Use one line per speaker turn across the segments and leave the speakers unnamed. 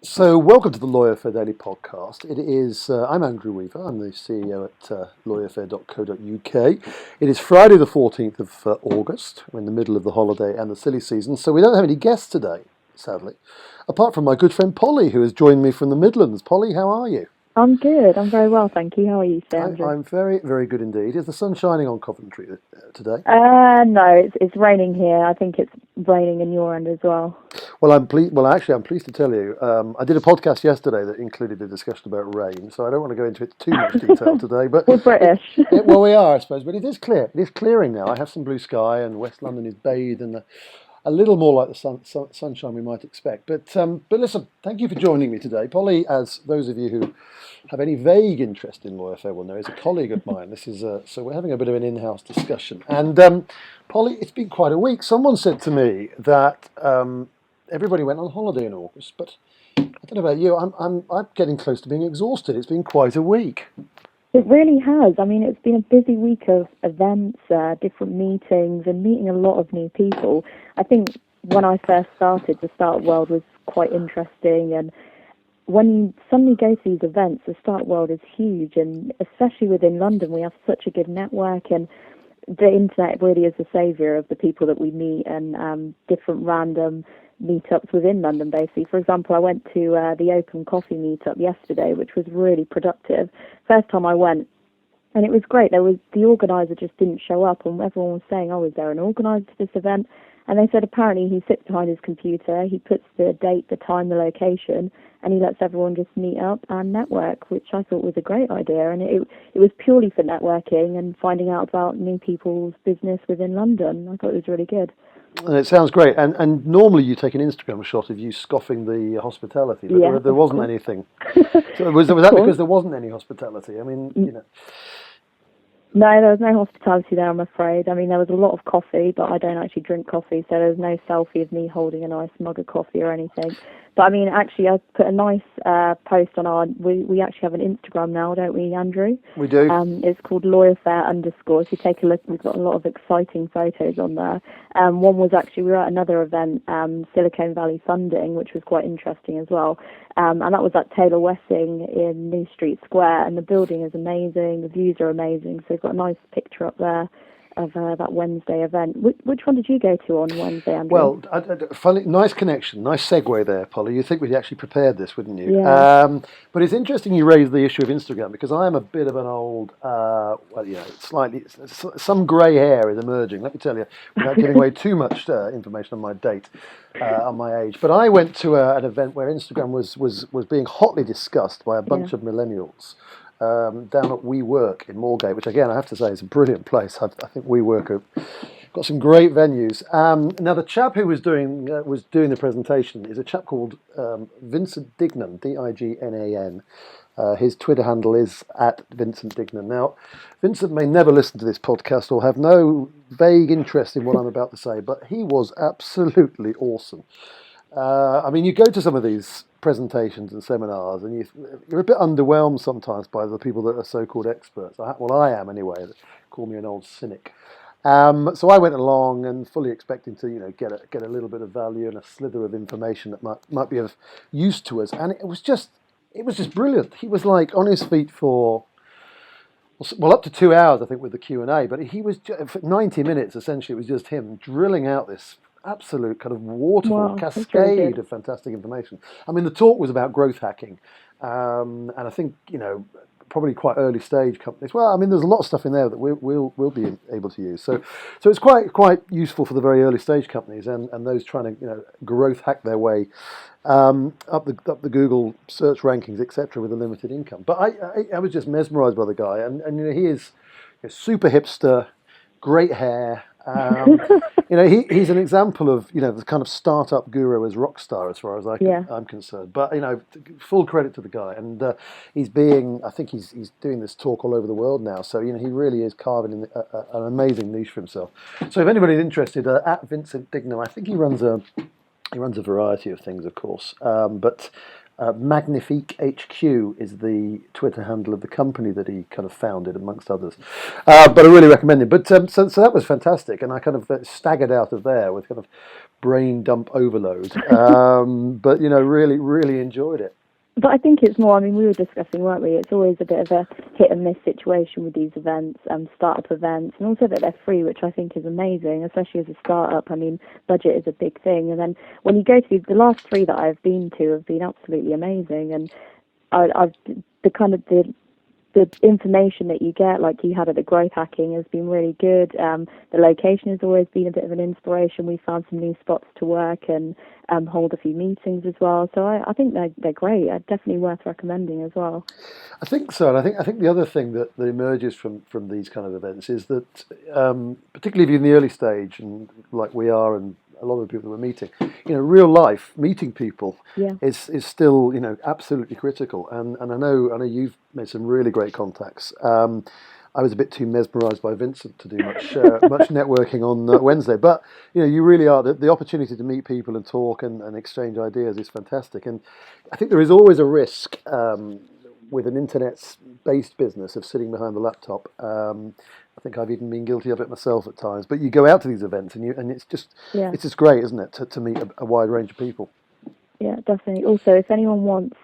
So, welcome to the Lawyer Fair Daily podcast. It is. I'm Andrew Weaver. I'm the Daily podcast. It is. I'm Andrew Weaver. I'm the CEO at lawyerfair.co.uk. It is Friday, the 14th of August. We're in the middle of the holiday and the silly season, so we don't have any guests today, sadly, apart from my good friend Polly, who has joined me from the Midlands. Polly, how are you?
I'm good. I'm very well, thank you. How are you, Andrew?
I'm very, very good indeed. Is the sun shining on Coventry today?
No, it's raining here. I think it's raining in your end as well.
Well, I'm pleased. Well, actually, I'm pleased to tell you. I did a podcast yesterday that included a discussion about rain, so I don't want to go into it too much detail today. But
We're British.
well, we are, I suppose. But it is clear. It is clearing now. I have some blue sky, and West London is bathed in a little more like the sunshine we might expect. But listen, thank you for joining me today, Polly. As those of you who have any vague interest in Lawyer Fair will know, is a colleague of mine. This is so we're having a bit of an in-house discussion. And Polly, it's been quite a week. Someone said to me that everybody went on holiday in August, but I don't know about you. I'm getting close to being exhausted. It's been quite a week.
It really has. I mean, it's been a busy week of events, different meetings, and meeting a lot of new people. I think when I first started, the startup world was quite interesting, and when you suddenly go to these events, the startup world is huge, and especially within London, we have such a good network, and the internet really is the saviour of the people that we meet, and different random meetups within London, basically. For example, I went to the Open Coffee meetup yesterday, which was really productive. First time I went, and it was great. The organizer just didn't show up, and everyone was saying, "Oh, is there an organizer to this event?" And they said apparently he sits behind his computer, he puts the date, the time, the location, and he lets everyone just meet up and network, which I thought was a great idea. And it was purely for networking and finding out about new people's business within London. I thought it was really good.
It sounds great. And normally you take an Instagram shot of you scoffing the hospitality, but
Yeah,
there wasn't anything. So was that because there wasn't any hospitality? I mean, you know.
No, there was no hospitality there, I'm afraid. I mean, there was a lot of coffee, but I don't actually drink coffee, so there was no selfie of me holding a nice mug of coffee or anything. But I mean, actually, I put a nice post on our. We actually have an Instagram now, don't we, Andrew?
We do.
It's called _. If you take a look, we've got a lot of exciting photos on there. One was actually, we were at another event, Silicon Valley Funding, which was quite interesting as well. And that was at Taylor Wessing in New Street Square, and the building is amazing, the views are amazing, so we've got a nice picture up there of that Wednesday event. Which one did you go to on Wednesday, Andrew?
Well, funny, nice connection, nice segue there, Polly. You'd think we'd actually prepared this, wouldn't you?
Yeah.
But it's interesting you raised the issue of Instagram, because I am a bit of an old, slightly, some grey hair is emerging, let me tell you, without giving away too much information on my date, on my age. But I went to an event where Instagram was being hotly discussed by a bunch of millennials. Down at WeWork in Moorgate, which again I have to say is a brilliant place. I think WeWork have got some great venues. Now the chap who was doing the presentation is a chap called Vincent Dignan, Dignan. His Twitter handle is @VincentDignan. Now, Vincent may never listen to this podcast or have no vague interest in what I'm about to say, but he was absolutely awesome. I mean, you go to some of these presentations and seminars, and you're a bit underwhelmed sometimes by the people that are so-called experts. I am anyway. They call me an old cynic. So I went along and fully expecting to, get a little bit of value and a slither of information that might be of use to us. And it was just brilliant. He was like on his feet for up to 2 hours, I think, with the Q&A. But he was for 90 minutes essentially. It was just him drilling out this absolute kind of waterfall, cascade of fantastic information. I mean, the talk was about growth hacking, and I think probably quite early stage companies. Well, I mean, there's a lot of stuff in there that we'll be able to use. So it's quite useful for the very early stage companies and those trying to growth hack their way up the Google search rankings, etc., with a limited income. But I was just mesmerised by the guy, and he is a super hipster, great hair. He's an example of the kind of startup guru as rock star as far as I'm concerned. But full credit to the guy, and I think he's doing this talk all over the world now. So he really is carving an amazing niche for himself. So if anybody's interested, at Vincent Dignan, I think he runs a variety of things, of course, but. Magnifique HQ is the Twitter handle of the company that he kind of founded, amongst others. But I really recommend it. But so that was fantastic, and I kind of staggered out of there with kind of brain dump overload. But really, really enjoyed it.
But I think it's more, I mean, we were discussing, weren't we? It's always a bit of a hit and miss situation with these events, startup events, and also that they're free, which I think is amazing, especially as a startup. I mean, budget is a big thing. And then when you go to the last three that I've been to have been absolutely amazing. And I've the information that you get, like you had at the Growth Hacking, has been really good. The location has always been a bit of an inspiration. We found some new spots to work and hold a few meetings as well. So I think they're great. Definitely worth recommending as well.
I think so, and I think the other thing that emerges from these kind of events is that, particularly if you're in the early stage, and like we are, and a lot of the people that we're meeting, real life meeting people is still absolutely critical. And I know you've made some really great contacts. I was a bit too mesmerised by Vincent to do much networking on Wednesday, but you really are the opportunity to meet people and talk and exchange ideas is fantastic. And I think there is always a risk with an internet-based business of sitting behind the laptop. I think I've even been guilty of it myself at times. But you go out to these events and it's just great, isn't it, to meet a wide range of people.
Yeah, definitely. Also, if anyone wants,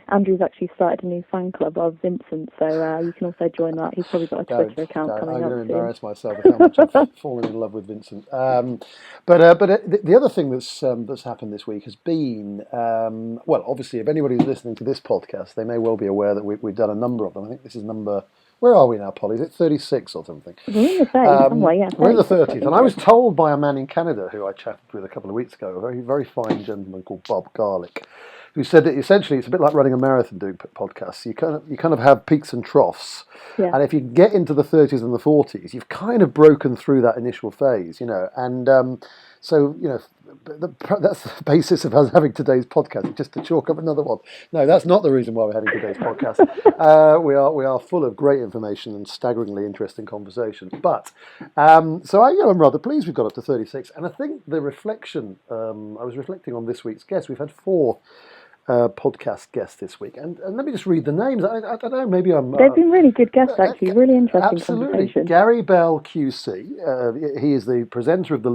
Andrew's actually started a new fan club of Vincent, so you can also join that. He's probably got a Twitter account coming up.
I'm going to embarrass myself with how much I've fallen in love with Vincent. But the other thing that's happened this week has been, well, obviously, if anybody's listening to this podcast, they may well be aware that we've done a number of them. I think this is number... Where are we now, Polly? Is it 36 or something?
We're in the 30s somewhere, yeah.
We're in the 30s. And I was told by a man in Canada who I chatted with a couple of weeks ago, a very, very fine gentleman called Bob Garlick, who said that essentially it's a bit like running a marathon doing podcasts. You kind of have peaks and troughs. Yeah. And if you get into the 30s and the 40s, you've kind of broken through that initial phase, And so, that's the basis of us having today's podcast, just to chalk up another one. No, that's not the reason why we're having today's podcast. We are full of great information and staggeringly interesting conversation. But so I'm rather pleased we've got up to 36, and I think the reflection. I was reflecting on this week's guest. We've had 4 podcast guests this week, and let me just read the names. I don't know, maybe I'm...
They've been really good guests, actually, really interesting
absolutely.
Conversation.
Gary Bell QC, he is the presenter of the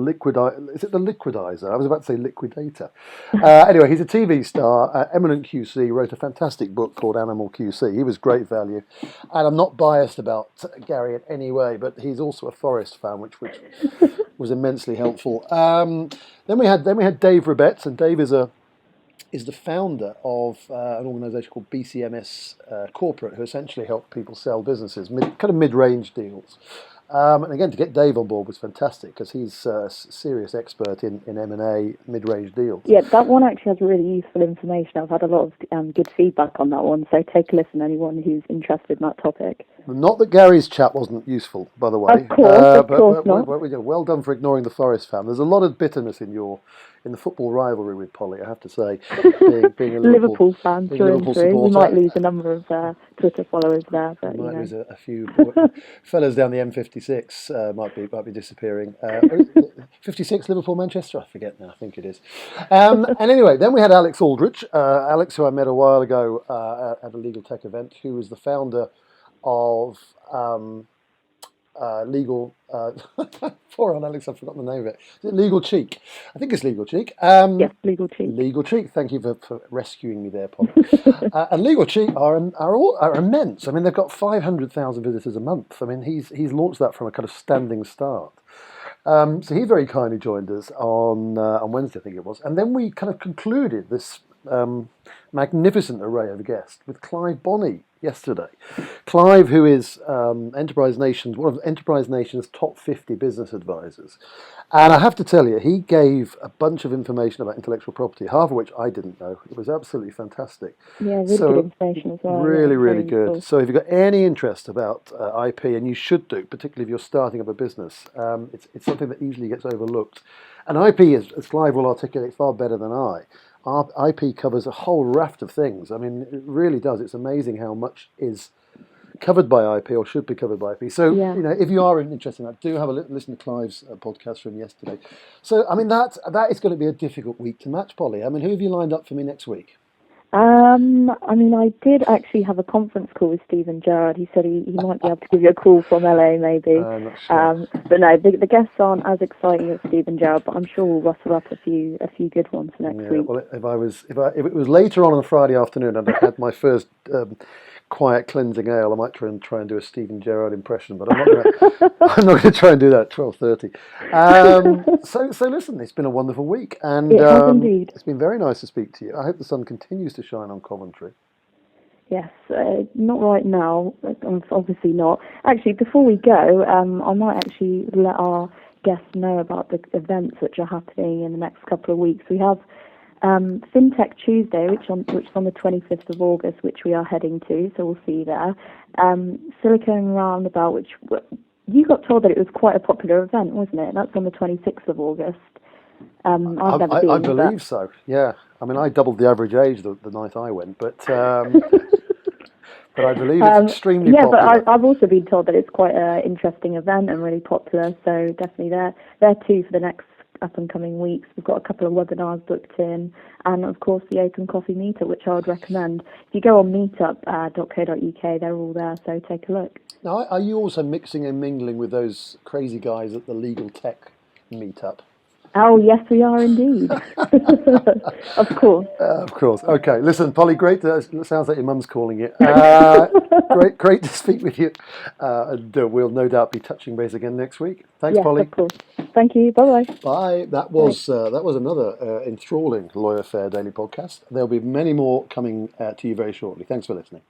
Is it the Liquidizer? I was about to say Liquidator. Anyway, he's a TV star, eminent QC, wrote a fantastic book called Animal QC. He was great value, and I'm not biased about Gary in any way, but he's also a Forest fan, which was immensely helpful. Then we had Dave Rebetz, and Dave is the founder of an organisation called BCMS Corporate, who essentially help people sell businesses, kind of mid-range deals. And again, to get Dave on board was fantastic because he's a serious expert in M&A mid-range deals.
Yeah, that one actually has really useful information. I've had a lot of good feedback on that one, so take a listen, anyone who's interested in that topic.
Not that Gary's chat wasn't useful, by the way.
Of course not.
Well done for ignoring the Forest fan. There's a lot of bitterness in the football rivalry with Polly, I have to say. Being a
Liverpool fan through and through. We might lose a number of Twitter followers there, but
might lose a few fellas down the M56 might be disappearing. 56 Liverpool Manchester, I forget now. I think it is. And anyway, then we had Alex Aldrich, Alex, who I met a while ago at a legal tech event, who was the founder of Legal. Poor on Alex, I've forgotten the name of it. Is it Legal Cheek? I think it's Legal Cheek.
Yes, Legal Cheek.
Legal Cheek. Thank you for rescuing me there, Paul. And Legal Cheek are immense. I mean, they've got 500,000 visitors a month. I mean, he's launched that from a kind of standing start. So he very kindly joined us on Wednesday, I think it was, and then we kind of concluded this magnificent array of guests with Clive Bonney yesterday. Clive, who is one of Enterprise Nation's top 50 business advisors. And I have to tell you, he gave a bunch of information about intellectual property, half of which I didn't know. It was absolutely fantastic.
Yeah, really good information as well.
Really good. Cool. So if you've got any interest about IP, and you should do, particularly if you're starting up a business, it's something that easily gets overlooked. And IP, as Clive will articulate far better than I, our IP covers a whole raft of things. I mean, it really does. It's amazing how much is covered by IP or should be covered by IP. So, if you are interested in that, do have a listen to Clive's podcast from yesterday. So, I mean, that is going to be a difficult week to match, Polly. I mean, who have you lined up for me next week?
I mean, I did actually have a conference call with Stephen Gerrard. He said he might be able to give you a call from LA, maybe.
I'm not sure.
But no, the guests aren't as exciting as Stephen Gerrard. But I'm sure we'll rustle up a few good ones next
Yeah,
week.
well, if it was later on a Friday afternoon and I had my first quiet cleansing ale, I might try and do a Stephen Gerrard impression, but I'm not gonna I'm not gonna try and do that at 12:30. So listen, it's been a wonderful week, and
It has indeed.
it's been very nice to speak to you. I hope the sun continues to shine on Coventry.
Yes, not right now. Obviously not. Actually, before we go, I might actually let our guests know about the events which are happening in the next couple of weeks. We have FinTech Tuesday, which is on the 25th of August, which we are heading to, so we'll see you there. Silicon Roundabout, which you got told that it was quite a popular event, wasn't it? That's on the 26th of August. I've never been.
I believe so. Yeah, I mean, I doubled the average age the night I went, but but I believe it's extremely popular.
Yeah, but I've also been told that it's quite an interesting event and really popular. So definitely there too for the next up and coming weeks. We've got a couple of webinars booked in, and of course the Open Coffee Meetup, which I would recommend. If you go on meetup.co.uk, they're all there. So take a look.
Now, are you also mixing and mingling with those crazy guys at the Legal Tech Meetup?
Oh, yes, we are indeed. Of course.
Of course. Okay. Listen, Polly, great. It sounds like your mum's calling you. Great to speak with you. And we'll no doubt be touching base again next week. Thanks,
Yes,
Polly.
of course. Thank you. Bye-bye.
Bye. That was another enthralling Lawyer Fair Daily podcast. There'll be many more coming to you very shortly. Thanks for listening.